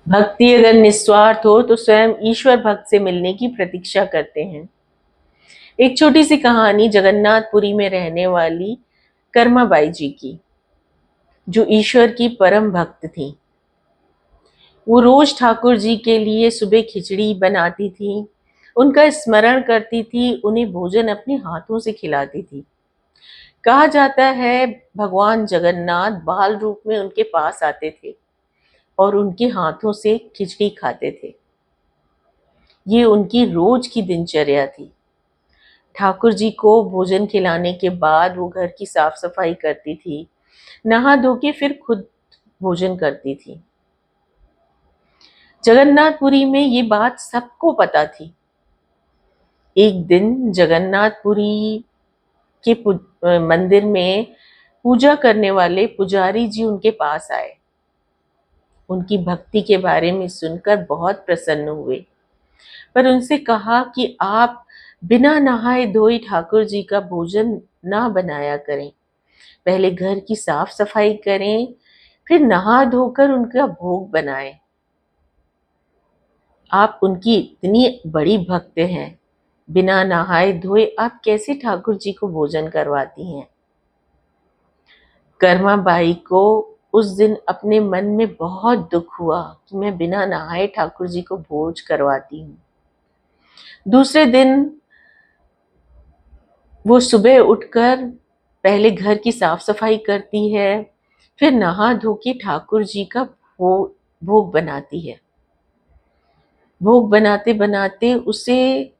भक्ति अगर निस्वार्थ हो तो स्वयं ईश्वर भक्त से मिलने की प्रतीक्षा करते हैं। एक छोटी सी कहानी जगन्नाथपुरी में रहने वाली कर्माबाई जी की, जो ईश्वर की परम भक्त थी। वो रोज ठाकुर जी के लिए सुबह खिचड़ी बनाती थी, उनका स्मरण करती थी, उन्हें भोजन अपने हाथों से खिलाती थी। कहा जाता है भगवान जगन्नाथ बाल रूप में उनके पास आते थे और उनके हाथों से खिचड़ी खाते थे। ये उनकी रोज की दिनचर्या थी। ठाकुर जी को भोजन खिलाने के बाद वो घर की साफ सफाई करती थी, नहा धो के फिर खुद भोजन करती थी। जगन्नाथपुरी में ये बात सबको पता थी। एक दिन जगन्नाथपुरी के मंदिर में पूजा करने वाले पुजारी जी उनके पास आए। उनकी भक्ति के बारे में सुनकर बहुत प्रसन्न हुए, पर उनसे कहा कि आप बिना नहाए धोए ठाकुर जी का भोजन ना बनाया करें। पहले घर की साफ सफाई करें, फिर नहा धोकर उनका भोग बनाएं। आप उनकी इतनी बड़ी भक्त हैं, बिना नहाए धोए आप कैसे ठाकुर जी को भोजन करवाती हैं? कर्माबाई को उस दिन अपने मन में बहुत दुख हुआ कि मैं बिना नहाए ठाकुर जी को भोज करवाती हूँ। दूसरे दिन वो सुबह उठकर पहले घर की साफ सफाई करती है, फिर नहा धो के ठाकुर जी का भोग बनाती है। भोग बनाते बनाते उसे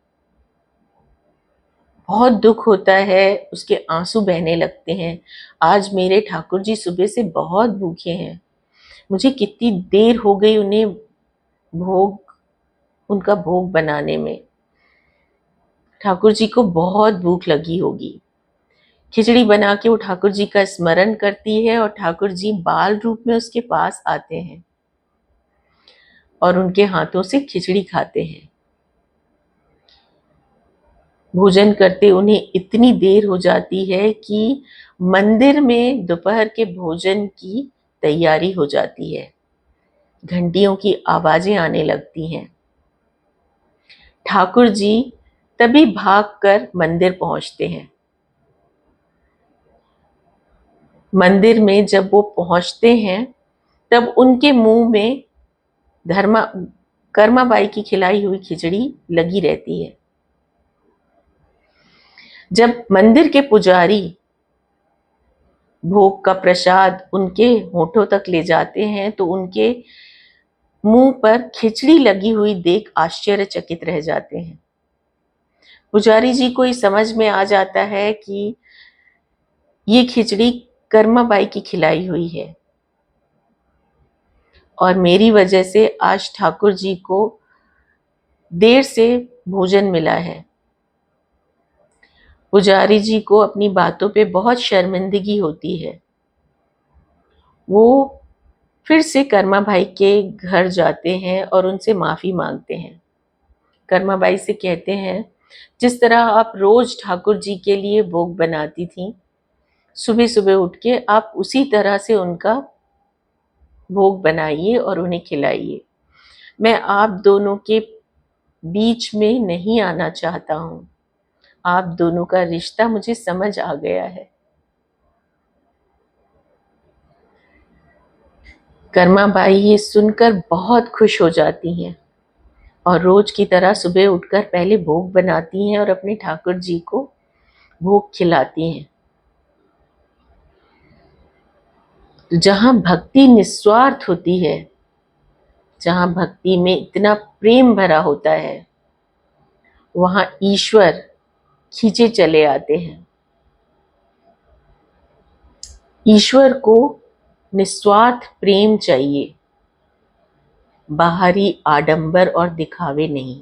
बहुत दुख होता है, उसके आंसू बहने लगते हैं। आज मेरे ठाकुर जी सुबह से बहुत भूखे हैं, मुझे कितनी देर हो गई उन्हें उनका भोग बनाने में। ठाकुर जी को बहुत भूख लगी होगी। खिचड़ी बना के वो ठाकुर जी का स्मरण करती है और ठाकुर जी बाल रूप में उसके पास आते हैं और उनके हाथों से खिचड़ी खाते हैं। भोजन करते उन्हें इतनी देर हो जाती है कि मंदिर में दोपहर के भोजन की तैयारी हो जाती है। घंटियों की आवाजें आने लगती हैं। ठाकुर जी तभी भागकर मंदिर पहुंचते हैं। मंदिर में जब वो पहुंचते हैं तब उनके मुंह में कर्माबाई की खिलाई हुई खिचड़ी लगी रहती है। जब मंदिर के पुजारी भोग का प्रसाद उनके होठों तक ले जाते हैं तो उनके मुंह पर खिचड़ी लगी हुई देख आश्चर्यचकित रह जाते हैं। पुजारी जी को ये समझ में आ जाता है कि ये खिचड़ी कर्माबाई की खिलाई हुई है और मेरी वजह से आज ठाकुर जी को देर से भोजन मिला है। पुजारी जी को अपनी बातों पे बहुत शर्मिंदगी होती है। वो फिर से कर्माबाई के घर जाते हैं और उनसे माफी मांगते हैं। कर्माबाई से कहते हैं, जिस तरह आप रोज ठाकुर जी के लिए भोग बनाती थी, सुबह सुबह उठ के आप उसी तरह से उनका भोग बनाइए और उन्हें खिलाइए। मैं आप दोनों के बीच में नहीं आना चाहता हूँ। आप दोनों का रिश्ता मुझे समझ आ गया है। कर्माबाई ये सुनकर बहुत खुश हो जाती हैं और रोज की तरह सुबह उठकर पहले भोग बनाती हैं और अपने ठाकुर जी को भोग खिलाती हैं। तो जहाँ भक्ति निस्वार्थ होती है, जहाँ भक्ति में इतना प्रेम भरा होता है, वहाँ ईश्वर खींचे चले आते हैं। ईश्वर को निस्वार्थ प्रेम चाहिए, बाहरी आडंबर और दिखावे नहीं।